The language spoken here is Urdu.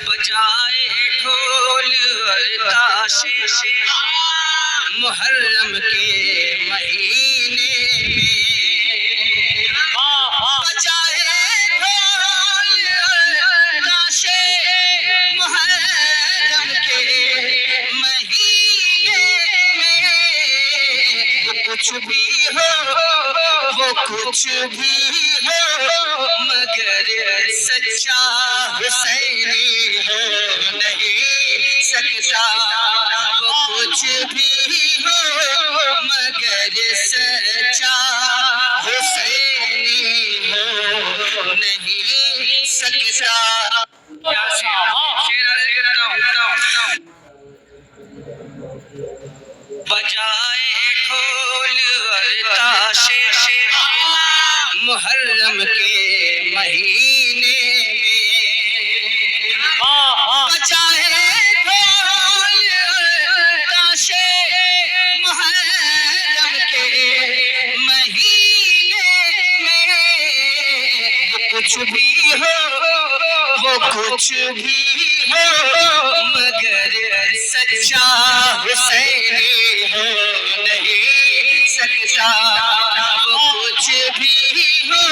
بجائے ڈھول اور تاشے محرم کے مہینے میں، بجائے ڈھول اور تاشے محرم کے مہینے میں، کچھ بھی ہو وہ کچھ بھی ہو مگر سچا حسینی ہو نہیں سکتا، وہ کچھ بھی ہو مگر سچا حسینی ہو نہیں سکتا۔ بجائے ڈھول اور تاشے محرم کے مہینے میں، بجائے ڈھول اور تاشے محرم کے مہینے میں، کچھ بھی ہو وہ کچھ بھی ہو مگر سچا حسینی ہو نہیں سکتا، وہ کچھ بھی ہو